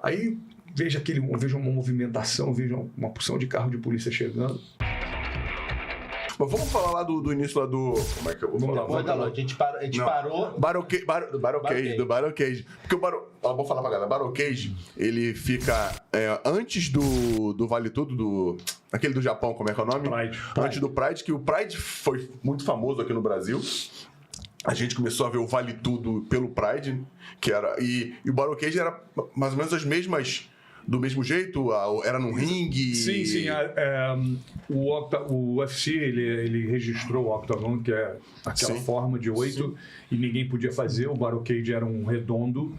Aí vejo uma movimentação, vejo uma porção de carro de polícia chegando. Mas vamos falar lá do início lá do... Como é que eu vou falar? Vamos lá. A gente parou... Do Battle Cage. Porque vou falar pra galera. Battle Cage, ele fica antes do Vale Tudo, aquele do Japão, como é que é o nome? Pride. Antes do Pride, que o Pride foi muito famoso aqui no Brasil. A gente começou a ver o Vale Tudo pelo Pride, que era... E o Battle Cage era mais ou menos as mesmas... Do mesmo jeito? Era num ringue? Sim. O UFC, ele registrou o Octagon, que é aquela forma de 8, e ninguém podia fazer. O Battle Cage era um redondo.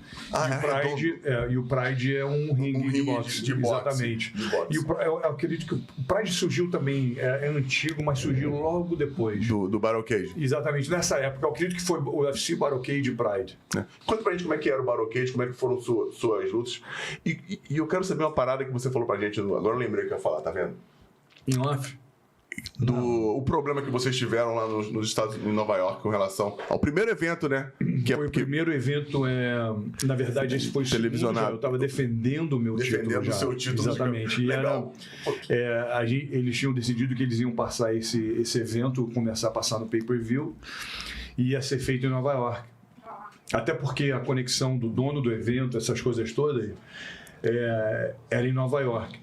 E o Pride é um ringue de boxe. Exatamente. E eu acredito que o Pride surgiu também, é antigo, mas surgiu logo depois. Do Battle Cage. Exatamente. Nessa época, eu acredito que foi o UFC, Battle Cage e Pride. Conta pra gente como é que era o Battle Cage, como é que foram suas lutas. E eu quero saber uma parada que você falou pra gente, agora eu lembrei que eu ia falar, tá vendo? Em off? O problema que vocês tiveram lá nos Estados Unidos, em Nova York, com relação ao primeiro evento, né? O primeiro evento, na verdade, esse foi televisionado. Eu estava defendendo o meu título. Defendendo o seu título. Exatamente. E eles tinham decidido que eles iam passar esse evento, começar a passar no pay-per-view, e ia ser feito em Nova York. Até porque a conexão do dono do evento, essas coisas todas, era em Nova York.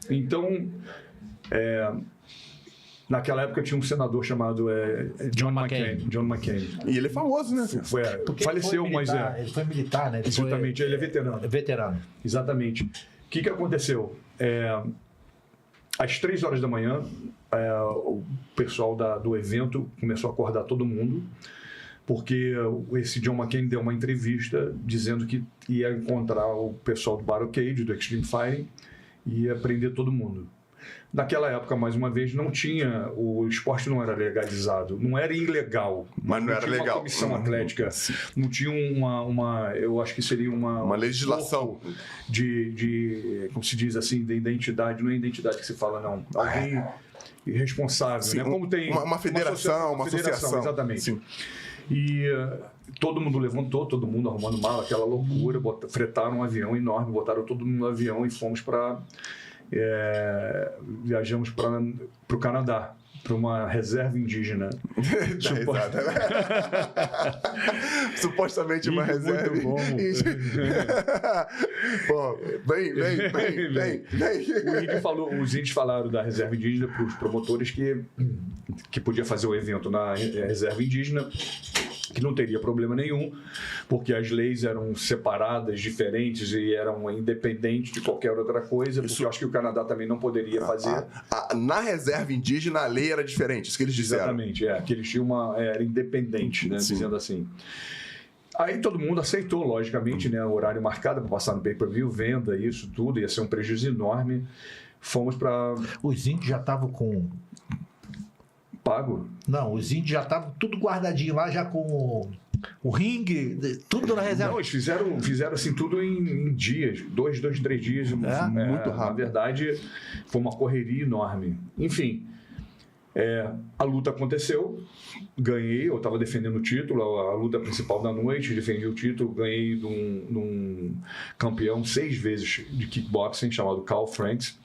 Então, naquela época tinha um senador chamado John McCain. E ele é famoso, né? Faleceu, mas Ele foi militar, né? Exatamente, ele é veterano. Veterano. Exatamente. O que aconteceu? Às 3 horas da manhã, o pessoal do evento começou a acordar todo mundo, porque esse John McCain deu uma entrevista dizendo que ia encontrar o pessoal do Battle Cage, do Extreme Fighting, e ia prender todo mundo. Naquela época, mais uma vez, o esporte não era legalizado, não era ilegal, mas não era legal. Uma comissão atlética, não tinha eu acho que seria uma legislação de como se diz assim, de identidade, não é identidade que se fala, não. Alguém responsável, sim, né? Como tem uma federação, uma associação. Exatamente. Sim. E todo mundo levantou, todo mundo arrumando mala, aquela loucura, fretaram um avião enorme, botaram todo mundo no avião e fomos viajamos para o Canadá, para uma reserva indígena. Supostamente uma reserva. Muito bom. Pô, vem. Os índios falaram da reserva indígena para os promotores que podia fazer o evento na reserva indígena, que não teria problema nenhum, porque as leis eram separadas, diferentes e eram independentes de qualquer outra coisa, porque eu acho que o Canadá também não poderia fazer. Na reserva indígena, a lei era diferente, isso que eles disseram. Exatamente, que eles tinham era independente, né, dizendo assim. Aí todo mundo aceitou, logicamente, né, o horário marcado para passar no pay-per-view, venda, isso tudo, ia ser um prejuízo enorme. Fomos para... Os índios já estavam com... Pago? Não, os índios já estavam tudo guardadinho lá, já com o ringue, tudo na reserva. Não, eles fizeram assim tudo em dias, 2, 3 dias. Muito rápido. Na verdade, foi uma correria enorme. Enfim, a luta aconteceu, ganhei, eu estava defendendo o título, a luta principal da noite, defendi o título, ganhei de um campeão 6 vezes de kickboxing chamado Carl Franks.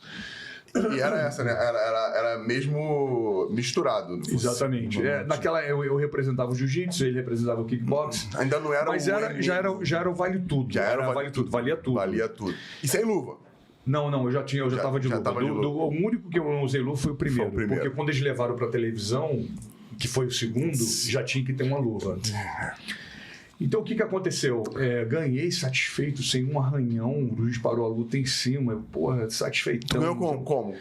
E era essa, né? Era mesmo misturado. Exatamente. Naquela eu representava o jiu-jitsu, ele representava o kickbox. Ainda não era mas já era o vale tudo. Já era o vale tudo. Valia tudo. Valia tudo. E sem luva? Não, eu já estava de luva. O único que eu não usei luva foi o primeiro. Porque quando eles levaram para a televisão, que foi o segundo, já tinha que ter uma luva. Então, o que aconteceu? Ganhei satisfeito, sem um arranhão, o juiz parou a luta em cima, satisfeitão. Ganhou como?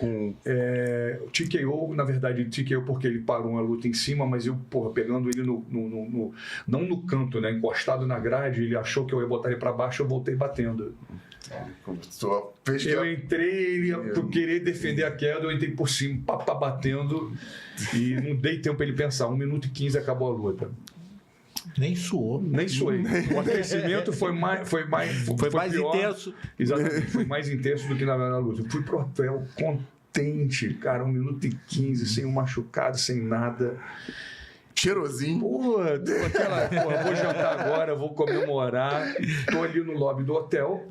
TKO, na verdade, TKO porque ele parou a luta em cima, mas eu, pegando ele não no canto, né, encostado na grade, ele achou que eu ia botar ele para baixo, eu voltei batendo. Eu entrei, ele ia querer defender a queda, eu entrei por cima, batendo, e não dei tempo para ele pensar, 1 minuto e 15 acabou a luta. Nem suou. Nem suei. O aquecimento foi mais pior. Intenso. Exatamente, foi mais intenso do que na luta. Eu fui pro hotel contente, cara, 1 minuto e 15, sem um machucado, sem nada. Cheirosinho. Vou jantar agora, vou comemorar. Tô ali no lobby do hotel.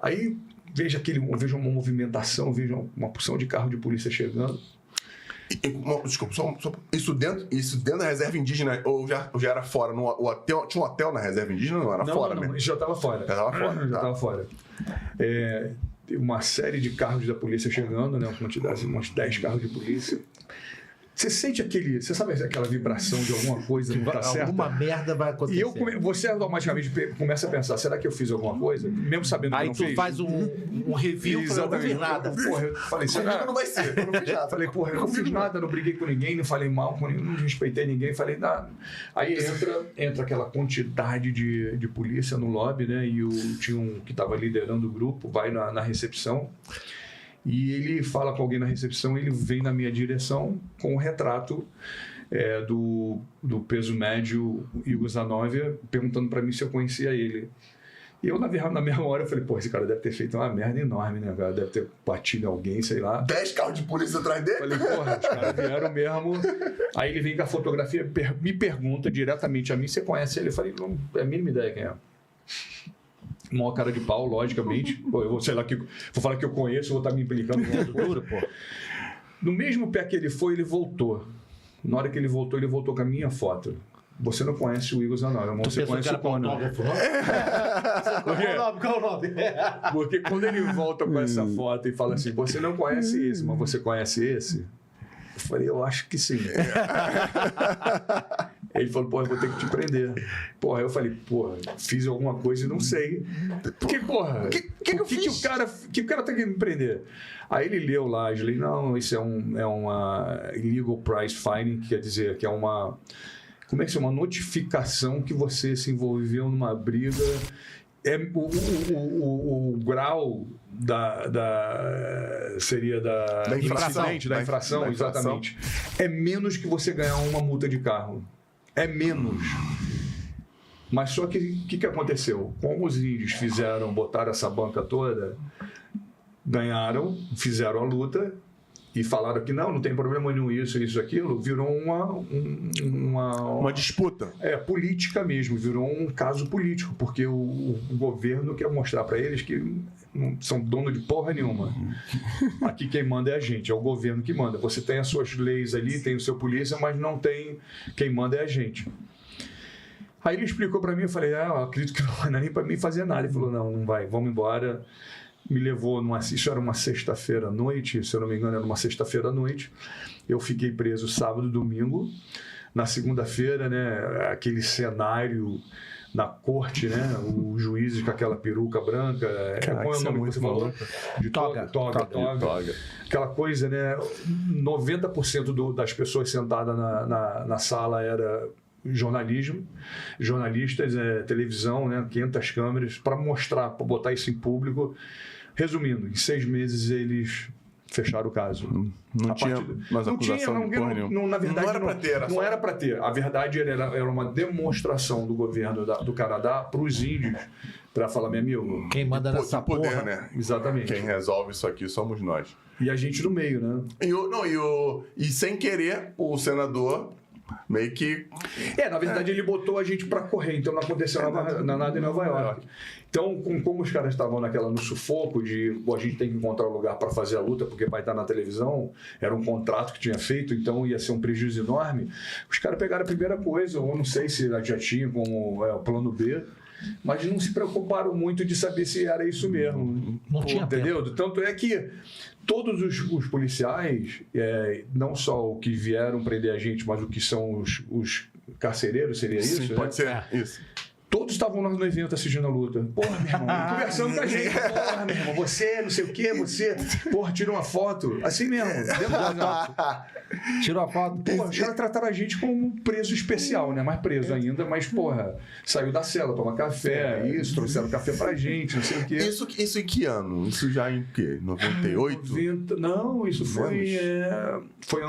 Aí vejo uma movimentação, vejo uma porção de carro de polícia chegando. Desculpa, isso dentro da reserva indígena ou já era fora? Tinha um hotel na reserva indígena ou não? Era fora mesmo? Isso já estava fora. Já estava fora. Uma série de carros da polícia chegando, né? Uns 10 carros de polícia. Você sente você sabe aquela vibração de alguma coisa que tá certa? Alguma merda vai acontecer. E você automaticamente começa a pensar, será que eu fiz alguma coisa? Mesmo sabendo que eu não fiz. Aí tu faz um review pra não fiz nada. Porra, eu falei, será? Não vai ser, eu não fiz nada. Falei, porra, eu não fiz nada, não briguei com ninguém, não falei mal com ninguém, não respeitei ninguém, falei nada. Aí entra aquela quantidade de polícia no lobby, né? E tinha um que estava liderando o grupo, vai na recepção. E ele fala com alguém na recepção, ele vem na minha direção com um retrato do peso médio Igor Zanovia, perguntando para mim se eu conhecia ele. E eu, na mesma hora, eu falei, pô, esse cara deve ter feito uma merda enorme, né, cara? Deve ter batido em alguém, sei lá. 10 carros de polícia atrás dele? Falei, porra, os caras vieram mesmo. Aí ele vem com a fotografia, me pergunta diretamente a mim, você conhece ele? Eu falei, não é a mínima ideia quem é. Maior cara de pau, logicamente. Pô, eu vou, sei lá, vou falar que eu conheço, vou estar me implicando com tudo, pô. No mesmo pé que ele foi, ele voltou. Na hora que ele voltou com a minha foto. Você não conhece o Igor Zanovia, mas você conhece o Conan. Qual o nome? Porque quando ele volta com essa foto e fala assim, você não conhece esse, mas você conhece esse? Eu falei, eu acho que sim. Ele falou, pô, eu vou ter que te prender. Porra, eu falei, porra, fiz alguma coisa e não sei. Porque, porra, que o cara tem que me prender? Aí ele leu lá, eu falei, não, isso é uma illegal price finding, que quer dizer que é uma... Como é que chama? Uma notificação que você se envolveu numa briga. O grau seria da infração, exatamente. É menos que você ganhar uma multa de carro. É menos. Mas só que o que aconteceu? Como os índios botaram essa banca toda, ganharam, fizeram a luta e falaram que não tem problema nenhum isso, aquilo, virou uma disputa. Política mesmo, virou um caso político, porque o governo quer mostrar para eles que não são dono de porra nenhuma. Aqui quem manda é a gente, é o governo que manda. Você tem as suas leis ali, tem o seu polícia, mas não tem, quem manda é a gente. Aí ele explicou para mim, eu falei, eu acredito que não vai nem para mim fazer nada. Ele falou, não vai, vamos embora. Me levou, isso era uma sexta-feira à noite, se eu não me engano era uma sexta-feira à noite. Eu fiquei preso sábado e domingo. Na segunda-feira, né, aquele cenário na corte, né, os juízes com aquela peruca branca. Qual é o nome que você falou? De toga. Aquela coisa, né, 90% das pessoas sentadas na sala era jornalistas, televisão, né, 500 câmeras, para mostrar, para botar isso em público. Resumindo, em 6 meses eles fecharam o caso. Não tinha mais acusação de porra nenhuma. Na verdade, não era para ter. A verdade era uma demonstração do governo do Canadá para os índios, para falar, meu amigo... Quem manda nessa poder, porra... né? Exatamente. Quem resolve isso aqui somos nós. E a gente no meio, né? E sem querer, o senador... meio que... na verdade, ele botou a gente para correr, então não aconteceu nada em Nova York. Então, como os caras estavam no sufoco de a gente tem que encontrar um lugar para fazer a luta, porque vai estar na televisão, era um contrato que tinha feito, então ia ser um prejuízo enorme, os caras pegaram a primeira coisa, ou não sei se já tinha como o plano B, mas não se preocuparam muito de saber se era isso mesmo. Não tinha entendeu? tempo. Tanto é que todos os policiais, não só o que vieram prender a gente, mas o que são os carcereiros, seria isso? Sim, pode ser. Isso. Todos estavam no evento assistindo a luta. Porra, meu irmão, conversando com a gente. Porra, meu irmão, você, não sei o quê, você. Porra, tira uma foto. Assim mesmo, dentro do evento. Tirou a foto. Porra, os caras trataram a gente como um preso especial, né? Mais preso ainda, mas, porra, saiu da cela, toma café, trouxeram café pra gente, não sei o quê. Isso em que ano? Isso já em quê? 98? 90, não, isso foi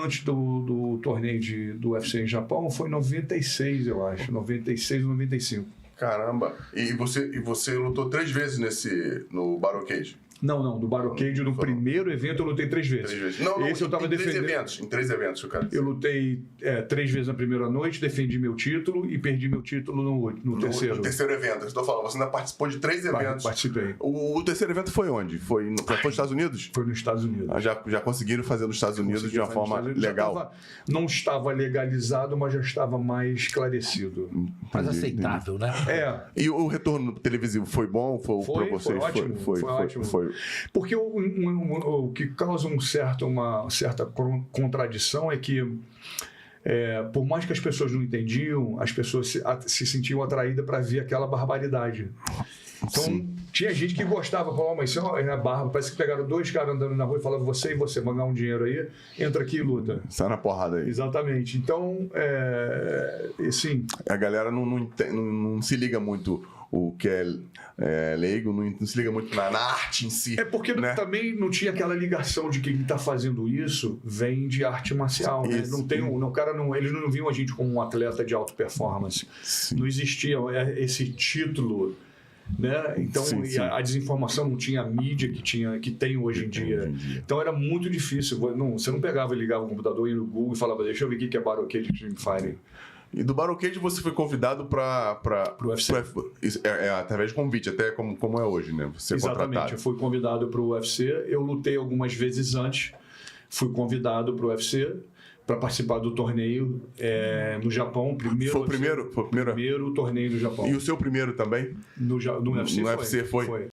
antes do torneio do UFC em Japão, foi em 96, eu acho. 96 ou 95. Caramba. E você lutou 3 vezes no Battle Cage? Não. Do Barricade, no primeiro evento, eu lutei 3 vezes. 3 vezes. Não, Esse eu tava defendendo. Em 3 eventos, eu quero dizer. Eu lutei 3 vezes na primeira noite, defendi meu título e perdi meu título no terceiro. No terceiro evento, eu estou falando. Você ainda participou de 3 eventos. Participei. O terceiro evento foi onde? Foi nos Estados Unidos? Foi nos Estados Unidos. Já conseguiram fazer nos Estados Unidos de uma forma legal? Não estava legalizado, mas já estava mais esclarecido. Mais aceitável, né? E o retorno televisivo foi bom? Foi Foi ótimo. Foi ótimo. Porque o que causa uma certa contradição é que, por mais que as pessoas não entendiam, as pessoas se sentiam atraídas para ver aquela barbaridade. Então, tinha gente que gostava, falava, mas isso é barba, parece que pegaram 2 caras andando na rua e falavam, você vão ganhar um dinheiro aí, entra aqui e luta. Sai na porrada aí. Exatamente. Então, sim. A galera não se liga muito o que é leigo, não se liga muito na arte em si. Porque também não tinha aquela ligação de que quem está fazendo isso vem de arte marcial. Né? Não tem, eles não viam a gente como um atleta de alta performance. Sim. Não existia esse título. Né? Então, a desinformação não tinha a mídia que tem hoje em dia. Então era muito difícil. Você não pegava e ligava o computador, ia no Google e falava, deixa eu ver o que é Barricade Extreme Fighting. E do Barricade você foi convidado para o UFC. Através de convite, até como é hoje, né? Você Exatamente, eu fui convidado para o UFC. Eu lutei algumas vezes antes, fui convidado para o UFC para participar do torneio no Japão. Foi o primeiro? Primeiro torneio no Japão. E o seu primeiro também? No UFC foi? Foi.